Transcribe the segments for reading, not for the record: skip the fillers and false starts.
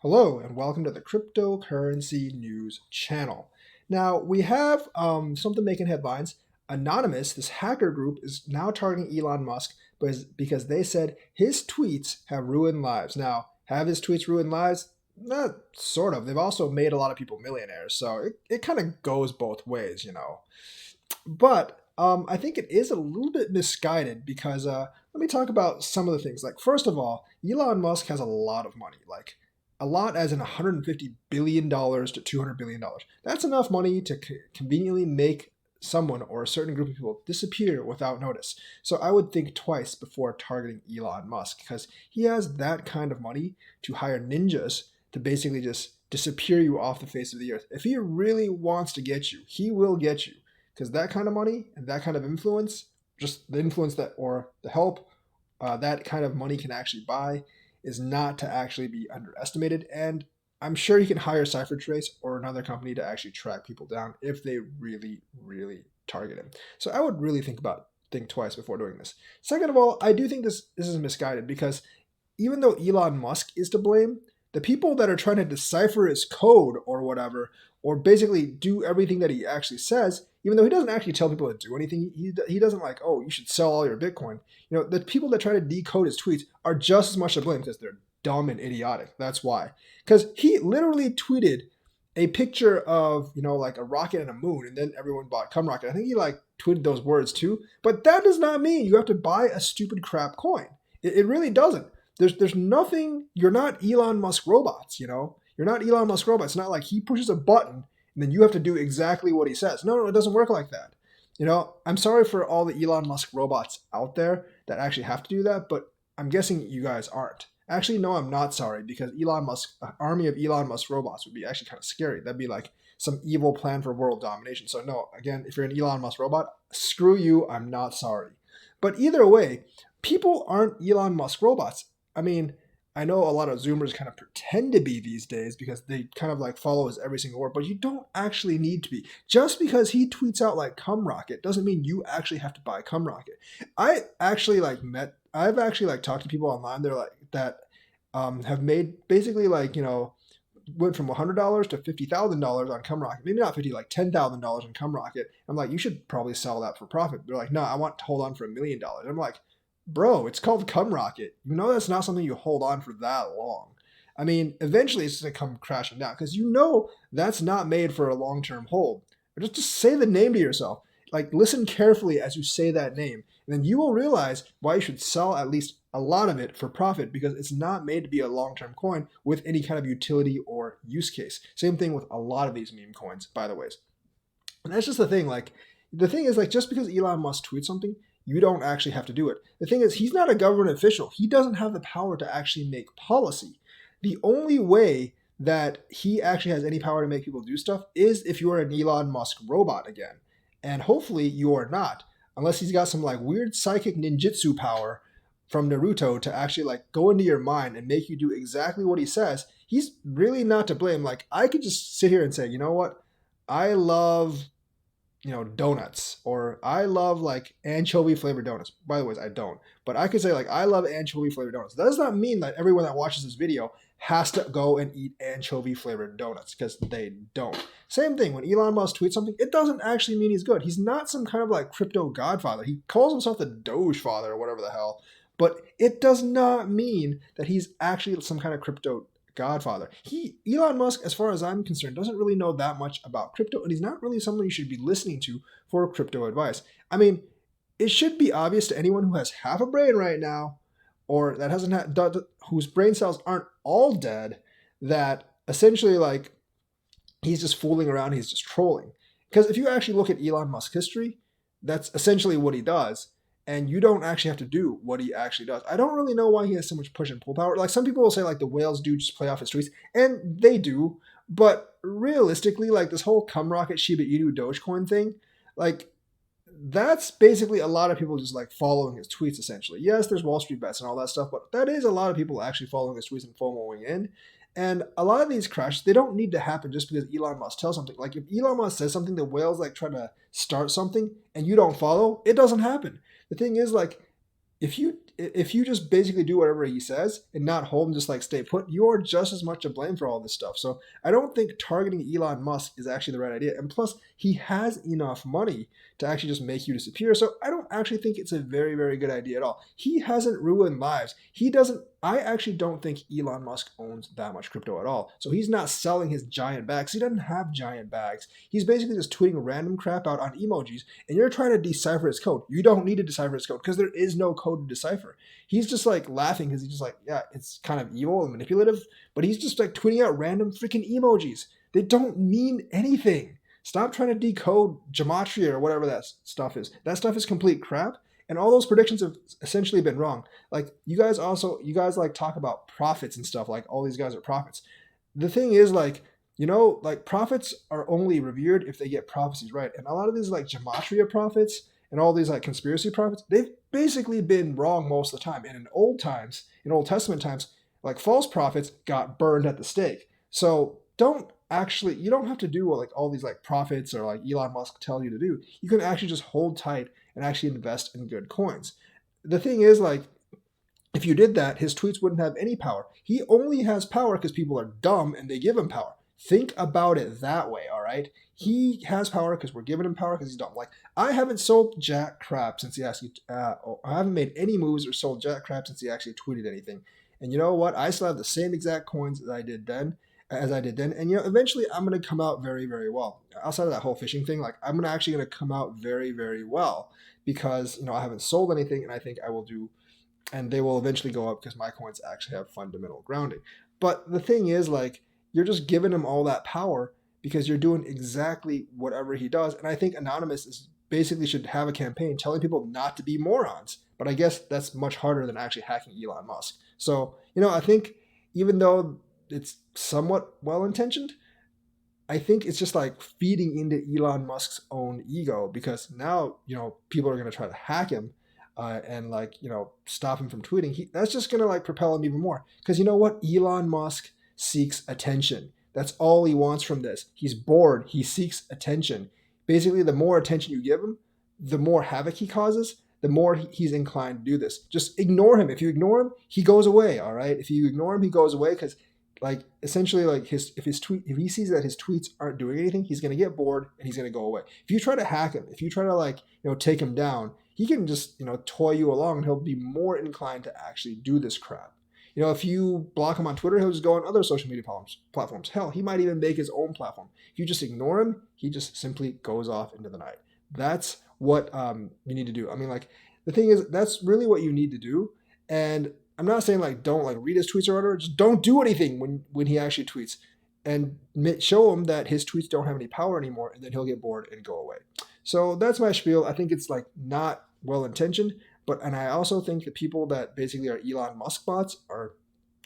Hello and welcome to the Cryptocurrency News channel. Now we have something making headlines. Anonymous, this hacker group, is now targeting Elon Musk because they said his tweets have ruined lives. Now, have his tweets ruined lives? Not sort of. They've also made a lot of people millionaires, so it kind of goes both ways. But I think it is a little bit misguided because let me talk about some of the things. Like, first of all, Elon Musk has a lot of money. Like, a lot as in $150 billion to $200 billion. That's enough money to conveniently make someone or a certain group of people disappear without notice. So I would think twice before targeting Elon Musk because he has that kind of money to hire ninjas to basically just disappear you off the face of the earth. If he really wants to get you, he will get you because that kind of money and that kind of influence, just the influence that or the help that kind of money can actually buy is not to actually be underestimated. And I'm sure he can hire CipherTrace or another company to actually track people down if they really, really target him. So I would really think twice before doing this. Second of all, I do think this is misguided because even though Elon Musk is to blame, the people that are trying to decipher his code or whatever, or basically do everything that he actually says, even though he doesn't actually tell people to do anything, he doesn't like, oh, you should sell all your Bitcoin. The people that try to decode his tweets are just as much to blame because they're dumb and idiotic. That's why. Because he literally tweeted a picture of, like a rocket and a moon, and then everyone bought cum rocket. I think he like tweeted those words too, but that does not mean you have to buy a stupid crap coin. It really doesn't. There's nothing. You're not Elon Musk robots. You're not Elon Musk robots. It's not like he pushes a button and then you have to do exactly what he says. No, it doesn't work like that. I'm sorry for all the Elon Musk robots out there that actually have to do that, but I'm guessing you guys aren't. Actually, no, I'm not sorry because Elon Musk, an army of Elon Musk robots would be actually kind of scary. That'd be like some evil plan for world domination. So no, again, if you're an Elon Musk robot, screw you. I'm not sorry. But either way, people aren't Elon Musk robots. I mean, I know a lot of Zoomers kind of pretend to be these days because they kind of like follow his every single word, but you don't actually need to be. Just because he tweets out like cum rocket doesn't mean you actually have to buy cum rocket. I've actually like talked to people online. They're like that have made basically like went from $100 to $50,000 on cum rocket. Maybe not 50, like $10,000 on cum rocket. I'm like, you should probably sell that for profit. They're like, no, I want to hold on for $1 million. I'm like, bro, it's called cum rocket. That's not something you hold on for that long. I mean, eventually it's going to come crashing down because that's not made for a long-term hold. Just say the name to yourself. Like, listen carefully as you say that name, and then you will realize why you should sell at least a lot of it for profit because it's not made to be a long-term coin with any kind of utility or use case. Same thing with a lot of these meme coins, by the way. And that's just the thing. Like, the thing is, like, just because Elon Musk tweets something, you don't actually have to do it. The thing is, he's not a government official. He doesn't have the power to actually make policy. The only way that he actually has any power to make people do stuff is if you're an Elon Musk robot again. And hopefully you are not, unless he's got some like weird psychic ninjutsu power from Naruto to actually like go into your mind and make you do exactly what he says. He's really not to blame. Like, I could just sit here and say, you know what? I love donuts, or I love like anchovy flavored donuts. By the way, I don't, but I could say like I love anchovy flavored donuts. That does not mean that everyone that watches this video has to go and eat anchovy flavored donuts because they don't. Same thing when Elon Musk tweets something, it doesn't actually mean he's good. He's not some kind of like crypto godfather. He calls himself the Doge father or whatever the hell, but it does not mean that he's actually some kind of crypto godfather. Elon Musk, as far as I'm concerned, doesn't really know that much about crypto, and he's not really someone you should be listening to for crypto advice. I mean, it should be obvious to anyone who has half a brain right now, or that hasn't had, whose brain cells aren't all dead, that essentially like he's just fooling around, he's just trolling. Because if you actually look at Elon Musk's history, that's essentially what he does. And you don't actually have to do what he actually does. I don't really know why he has so much push and pull power. Like, some people will say like the whales do just play off his tweets, and they do. But realistically, like this whole cum rocket Shiba Inu Dogecoin thing, like that's basically a lot of people just like following his tweets essentially. Yes, there's Wall Street bets and all that stuff, but that is a lot of people actually following his tweets and FOMOing in. And a lot of these crashes, they don't need to happen just because Elon Musk tells something. Like, if Elon Musk says something, the whales like try to start something and you don't follow, it doesn't happen. The thing is, like, if you if you just basically do whatever he says and not hold and just like stay put, you are just as much to blame for all this stuff. So I don't think targeting Elon Musk is actually the right idea. And plus, he has enough money to actually just make you disappear. So I don't actually think it's a very, very good idea at all. He hasn't ruined lives. He doesn't. I actually don't think Elon Musk owns that much crypto at all. So he's not selling his giant bags. He doesn't have giant bags. He's basically just tweeting random crap out on emojis, and you're trying to decipher his code. You don't need to decipher his code because there is no code to decipher. He's just like laughing because he's just like, yeah, it's kind of evil and manipulative, but he's just like tweeting out random freaking emojis. They don't mean anything. Stop trying to decode gematria or whatever that stuff is. That stuff is complete crap. And all those predictions have essentially been wrong. Like you guys like talk about prophets and stuff. Like all these guys are prophets. The thing is like, like prophets are only revered if they get prophecies right. And a lot of these like gematria prophets and all these like conspiracy prophets, they've basically been wrong most of the time. And in Old Testament times, like false prophets got burned at the stake. So you don't have to do what like all these like prophets or like Elon Musk tell you to do. You can actually just hold tight and actually invest in good coins. The thing is like, if you did that, his tweets wouldn't have any power. He only has power because people are dumb and they give him power. Think about it that way, all right? He has power because we're giving him power because he's dumb. Like, I haven't sold jack crap since he actually, I haven't made any moves or sold jack crap since he actually tweeted anything. And you know what? I still have the same exact coins as I did then. And eventually I'm going to come out very, very well. Outside of that whole phishing thing, like I'm actually going to come out very, very well because, I haven't sold anything and I think I will do, and they will eventually go up because my coins actually have fundamental grounding. But the thing is like, you're just giving him all that power because you're doing exactly whatever he does. And I think Anonymous basically should have a campaign telling people not to be morons. But I guess that's much harder than actually hacking Elon Musk. So, I think even though it's somewhat well-intentioned, I think it's just like feeding into Elon Musk's own ego because now, people are going to try to hack him and like, stop him from tweeting. That's just going to like propel him even more because you know what? Elon Musk seeks attention. That's all he wants from this. He's bored. He seeks attention. Basically, the more attention you give him, the more havoc he causes, the more he's inclined to do this. Just ignore him. If you ignore him, he goes away, all right? If you ignore him, he goes away because like essentially like if he sees that his tweets aren't doing anything, he's going to get bored and he's going to go away. If you try to hack him, if you try to like, take him down, he can just, toy you along and he'll be more inclined to actually do this crap. If you block him on Twitter, he'll just go on other social media platforms. Hell, he might even make his own platform. If you just ignore him, he just simply goes off into the night. That's what you need to do. I mean, like, the thing is, that's really what you need to do. And I'm not saying, like, don't, like, read his tweets or whatever. Just don't do anything when he actually tweets. And show him that his tweets don't have any power anymore, and then he'll get bored and go away. So that's my spiel. I think it's, like, not well-intentioned. And I also think the people that basically are Elon Musk bots are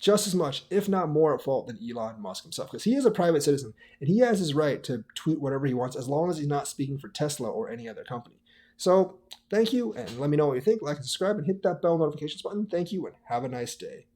just as much, if not more, at fault than Elon Musk himself. Because he is a private citizen, and he has his right to tweet whatever he wants as long as he's not speaking for Tesla or any other company. So thank you, and let me know what you think. Like and subscribe, and hit that bell notifications button. Thank you, and have a nice day.